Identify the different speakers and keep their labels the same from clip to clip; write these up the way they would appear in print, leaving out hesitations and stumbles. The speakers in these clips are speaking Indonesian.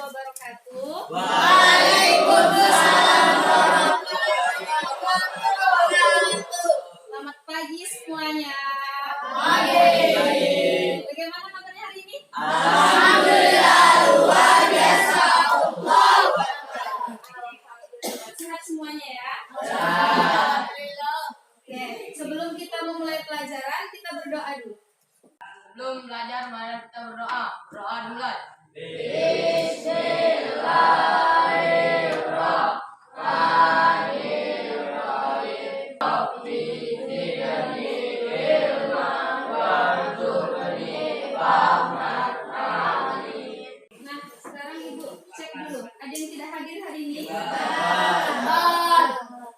Speaker 1: wabarakatuh.
Speaker 2: Waalaikumsalam warahmatullahi wabarakatuh.
Speaker 1: Selamat pagi semuanya.
Speaker 2: Pagi.
Speaker 1: Bagaimana kabarnya hari ini?
Speaker 2: Alhamdulillah luar biasa. Allahu Akbar.
Speaker 1: Sehat semuanya ya.
Speaker 2: Alhamdulillah.
Speaker 1: Oke, sebelum kita memulai pelajaran, kita berdoa dulu.
Speaker 3: Sebelum belajar, mari kita berdoa. Berdoa dulu.
Speaker 1: Nah, sekarang Ibu cek dulu. Ada yang tidak hadir hari ini?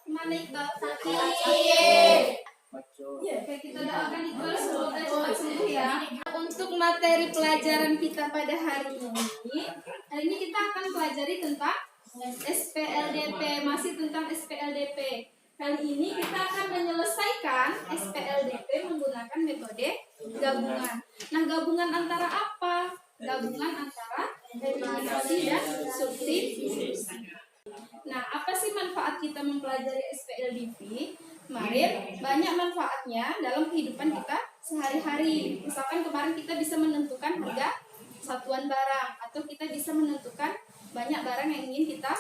Speaker 1: Kemana Iqbal? Oke, kita doakan Iqbal semoga cepat sembuh ya. Untuk materi pelajaran kita pada hari ini kita akan pelajari tentang SPLDP, masih tentang SPLDP. Kali ini kita akan menyelesaikan SPLDP menggunakan metode gabungan. Nah, gabungan antara apa? Gabungan antara eliminasi dan substitusi. Nah, apa sih manfaat kita mempelajari SPLDP? Kemarin banyak manfaatnya dalam kehidupan kita sehari-hari. Misalkan kemarin kita bisa menentukan harga satuan barang, atau kita bisa menentukan banyak barang yang ingin kita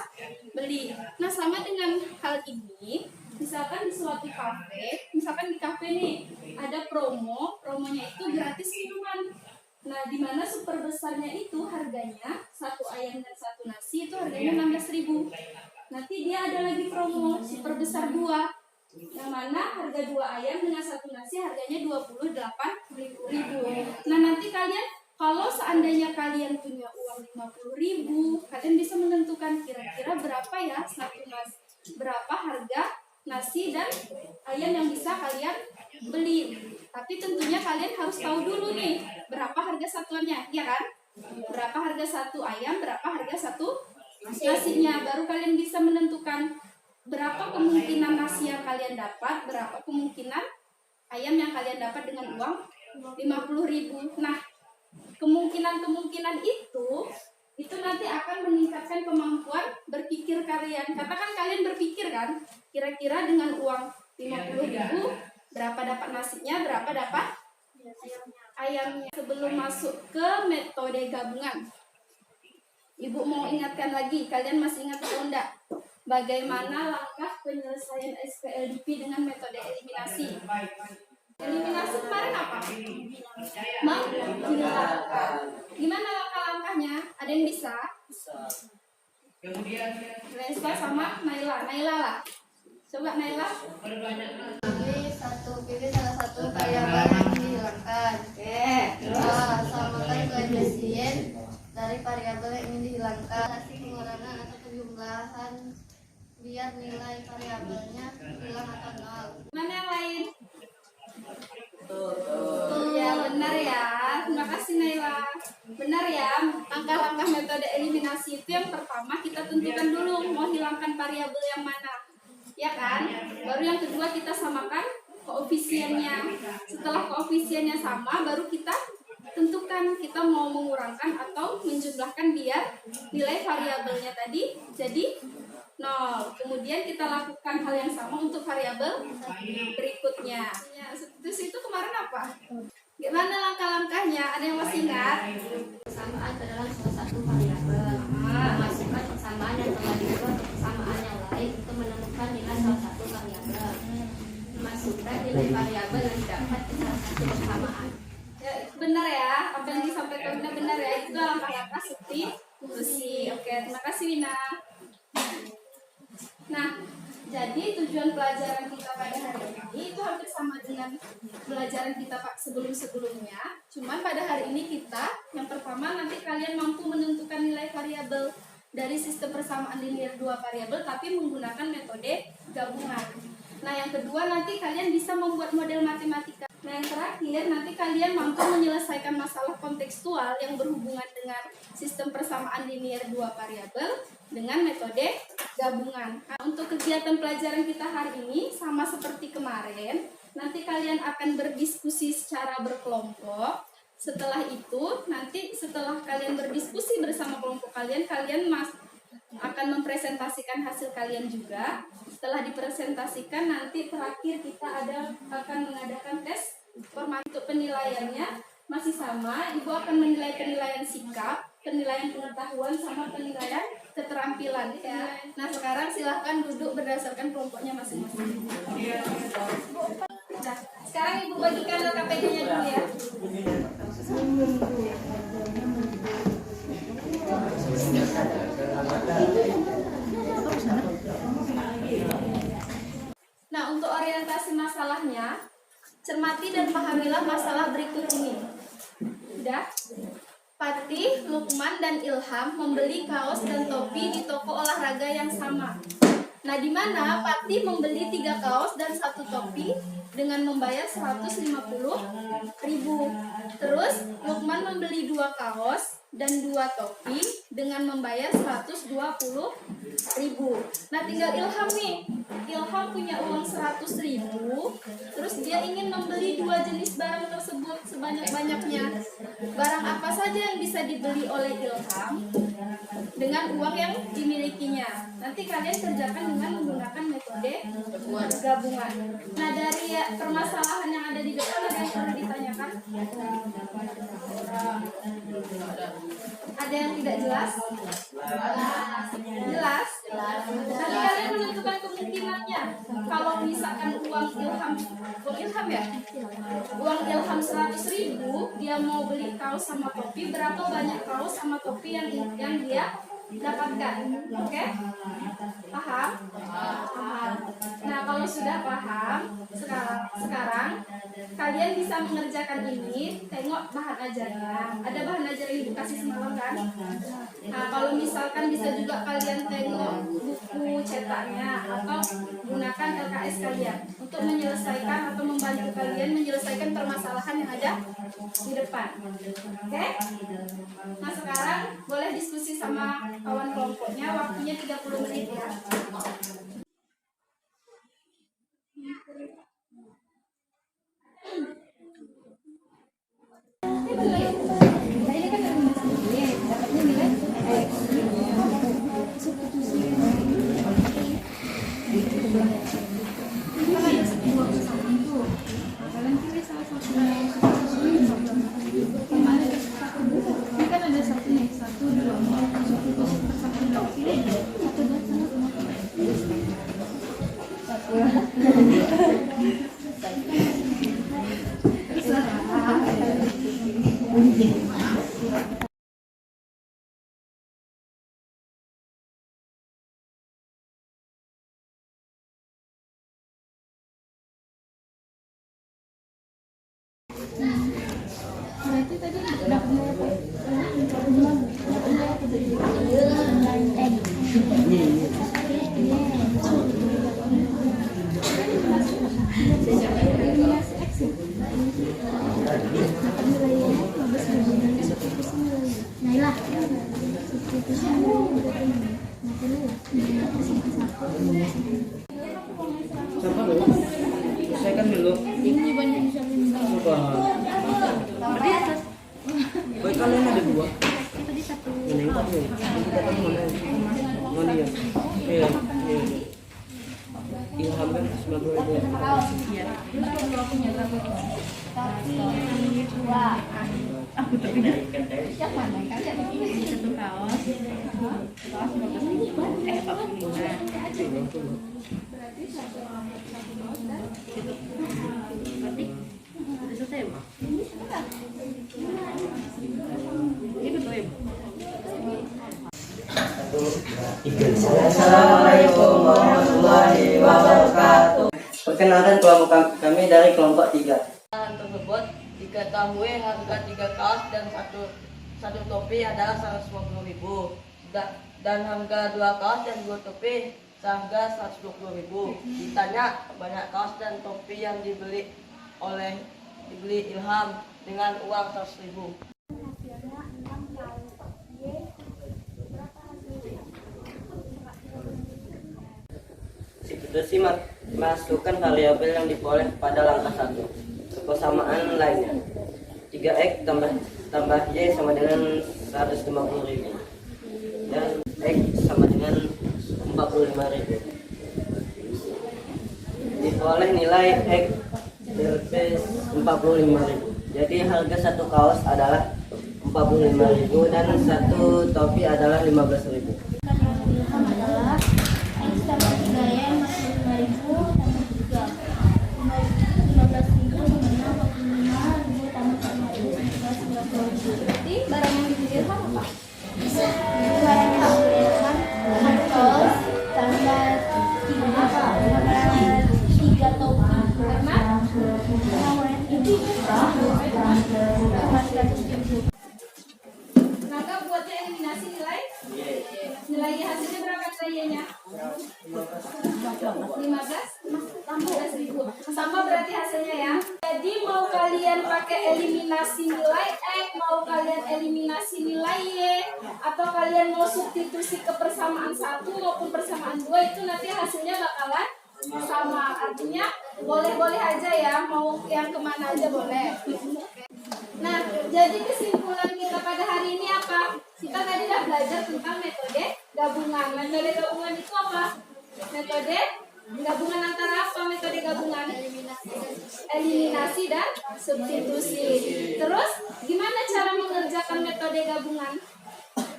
Speaker 1: beli. Nah, sama dengan hal ini, misalkan di suatu kafe, misalkan di kafe nih ada promonya itu gratis minuman. Nah, di mana super besarnya itu harganya satu ayam dan satu nasi itu harganya 16.000. Nanti dia ada lagi promo super besar 2, yang mana harga 2 ayam dengan satu nasi harganya 28.000. Nah, nanti kalian kalau seandainya kalian punya uang 50.000, kalian bisa menentukan kira-kira berapa ya berapa harga nasi dan ayam yang bisa kalian beli. Tapi tentunya kalian harus tahu dulu nih berapa harga satuannya, ya kan? Berapa harga satu ayam, berapa harga satu nasinya, baru kalian bisa menentukan berapa kemungkinan nasi yang kalian dapat, berapa kemungkinan ayam yang kalian dapat dengan uang 50.000. Nah, kemungkinan itu nanti akan meningkatkan kemampuan berpikir kalian. Katakan kalian berpikir kan, kira-kira dengan uang 50.000 berapa dapat nasinya, berapa dapat ayamnya. Sebelum masuk ke metode gabungan, Ibu mau ingatkan lagi, kalian masih ingat atau enggak? Bagaimana langkah penyelesaian SPLDP dengan metode eliminasi? Eliminasi kemarin apa? Menghilangkan. Gimana langkah-langkahnya? Ada yang bisa? Reza sama Naila. Naila lah. Coba Naila.
Speaker 4: Pilih salah satu variabel yang dihilangkan.
Speaker 1: Oke.
Speaker 4: Samakan koefisien dari variabel yang ingin dihilangkan. Hasil pengurangan atau penjumlahan biar nilai variabelnya hilang atau nol.
Speaker 1: Mana yang lain? Ya, benar ya. Terima kasih Naila. Benar ya. Langkah-langkah metode eliminasi itu yang pertama kita tentukan dulu mau hilangkan variabel yang mana. Ya kan? Baru yang kedua kita samakan koefisiennya. Setelah koefisiennya sama, baru kita tentukan kita mau mengurangkan atau menjumlahkan biar nilai variabelnya tadi jadi 0. Kemudian kita lakukan hal yang sama untuk variabel berikutnya. Ya, substitusi itu kemarin apa? Gimana langkah-langkahnya? Ada yang masih ingat?
Speaker 4: Persamaan ke dalam salah satu variabel. Memasukkan persamaan yang telah diubah ke persamaan yang lain untuk menemukan nilai salah satu variabel. Memasukkan nilai variabel yang didapat ke salah satu persamaan.
Speaker 1: Ya, benar ya. Apa yang disampaikan benar ya. Itu langkah-langkah substitusi. Oke, terima kasih Wina. Nah, jadi tujuan pelajaran kita pada hari ini itu hampir sama dengan pelajaran kita sebelum-sebelumnya. Cuman pada hari ini kita, yang pertama nanti kalian mampu menentukan nilai variabel dari sistem persamaan linear 2 variabel tapi menggunakan metode gabungan. Nah, yang kedua nanti kalian bisa membuat model matematika. Nah, yang terakhir nanti kalian mampu menyelesaikan masalah kontekstual yang berhubungan dengan sistem persamaan linear 2 variabel dengan metode gabungan. Nah, untuk kegiatan pelajaran kita hari ini sama seperti kemarin, nanti kalian akan berdiskusi secara berkelompok. Setelah itu, nanti setelah kalian berdiskusi bersama kelompok kalian, kalian akan mempresentasikan hasil kalian juga. Setelah dipresentasikan, nanti terakhir kita akan mengadakan tes format. Untuk penilaiannya masih sama, Ibu akan menilai penilaian sikap, penilaian pengetahuan, sama penilaian keterampilan ya. Nah, sekarang silahkan duduk berdasarkan kelompoknya masing-masing. Nah, sekarang Ibu bagikan LKPD-nya dulu ya. Nah, untuk orientasi masalahnya, cermati dan pahamilah masalah berikut ini. Udah? Patih, Lukman, dan Ilham membeli kaos dan topi di toko olahraga yang sama. Nah, di mana Patih membeli 3 kaos dan 1 topi dengan membayar 150.000. Terus Lukman membeli 2 kaos dan 2 topi dengan membayar 120.000. Nah, tinggal Ilham nih. Ilham punya uang 100.000. Terus dia ingin membeli 2 jenis barang tersebut sebanyak-banyaknya. Barang apa saja yang bisa dibeli oleh Ilham dengan uang yang dimilikinya? Nanti kalian kerjakan dengan menggunakan metode gabungan. Nah, dari permasalahan yang ada di depan, ada yang perlu ditanyakan? Ada yang tidak jelas? Jelas? Nanti kalian menentukan kemungkinannya. Kalau misalkan uang Ilham ya? Uang Ilham 100.000, dia mau beli kaos sama topi, berapa banyak kaos sama topi yang dia dapatkan? Oke? Paham? Paham. Nah, kalau sudah paham, sekarang kalian bisa mengerjakan ini. Tengok bahan ajarnya. Ada bahan ajar yang Ibu kasih semalam kan? Nah, kalau misalkan bisa juga kalian tengok buku cetaknya atau gunakan LKS kalian untuk menyelesaikan atau membantu kalian menyelesaikan permasalahan yang ada di depan. Oke? Nah, sekarang boleh diskusi sama kawan kelompoknya, waktunya 30 menit ya. Berarti tadi
Speaker 5: Selesaikan dulu. Baik, kalian ada 2. Ini yang mana? Mana ya? Iya. Ilham kan 90.000. Iya. Aku terpindah. Yang mana kalian? 1 kaos. Kaos 45. Berarti 1 kaos dan berarti sudah selesai, Bu? Ini sebentar. Ini betul ya, Bu? Assalamualaikum warahmatullahi wabarakatuh. Perkenalkan kelompok kami dari kelompok 3.
Speaker 3: Tersebut diketahui harga 3 kaos dan satu topi adalah 150.000 dan harga 2 kaos dan 2 topi seharga 120.000. Ditanya banyak kaos dan topi yang dibeli Ilham dengan uang 100.000.
Speaker 5: Substitusi masukkan variabel yang diperoleh pada langkah 1. Persamaan lainnya.
Speaker 3: 3X tambah Y sama dengan 150.000 dan X sama dengan 45.000. Diperoleh nilai X Rp 45.000. Jadi harga satu kaos adalah 45.000 dan satu topi adalah 15.000.
Speaker 2: Ilham adalah X tambah 3Y masih 5.000 tambah 3 15.000 sama dengan 45.000 tambah 1.000
Speaker 1: Berarti barang yang dibeli Ilham apa?
Speaker 2: barang yang diberikan kaos tambah 3 topi
Speaker 1: Karena Naga buatnya eliminasi nilai hasilnya berapa nilainya? 15.000 sama berarti hasilnya ya. Jadi mau kalian pakai eliminasi nilai X, mau kalian eliminasi nilai Y, atau kalian mau substitusi ke persamaan 1 maupun persamaan 2, itu nanti hasilnya bakalan sama. Artinya boleh-boleh aja ya, mau yang kemana aja boleh. Nah, jadi kesimpulan kita pada hari ini apa? Kita tadi udah belajar tentang metode gabungan. Metode gabungan itu apa? Metode gabungan antara apa? Metode gabungan eliminasi dan substitusi. Terus gimana cara mengerjakan metode gabungan?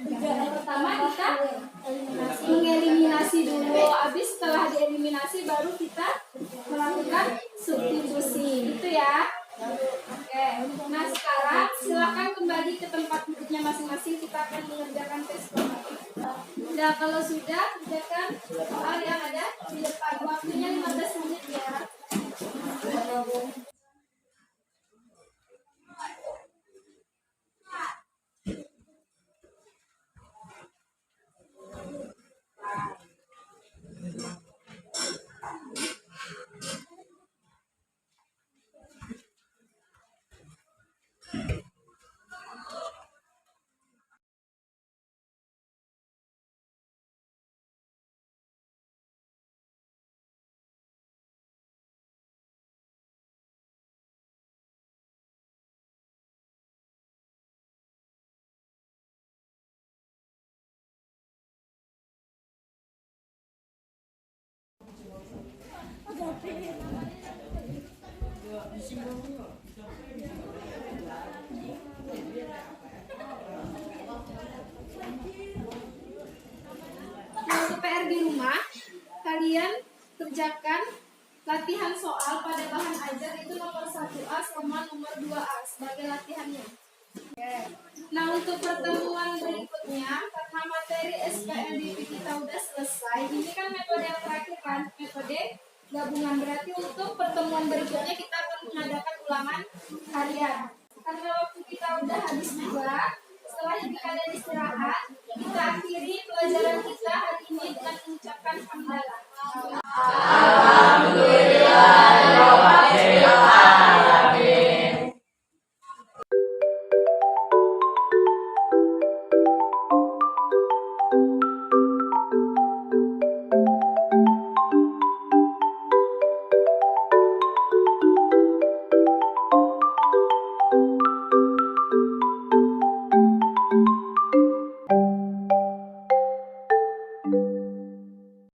Speaker 1: Yang pertama kita mengeliminasi dulu. Habis setelah dieliminasi baru kita melakukan substitusi. Gitu ya. Oke, nah sekarang silakan kembali ke tempat duduknya masing-masing. Kita akan mengerjakan tes formatif. Nah, kalau sudah kerjakan soal yang ada di depan. Waktunya 15 menit ya. Nah, untuk PR di rumah, kalian kerjakan latihan soal pada bahan ajar itu nomor 1A sama nomor 2A sebagai latihannya. Oke. Nah, untuk pertemuan berikutnya, karena materi SPLDP kita udah selesai, ini kan metode yang terakhir kan, metode gabungan. Berarti untuk pertemuan berikutnya kita akan mengadakan ulangan harian. Karena waktu kita udah habis juga, setelah ini kalian istirahat, kita akhiri pelajaran kita hari ini dengan mengucapkan hamdalah.
Speaker 2: Alhamdulillah.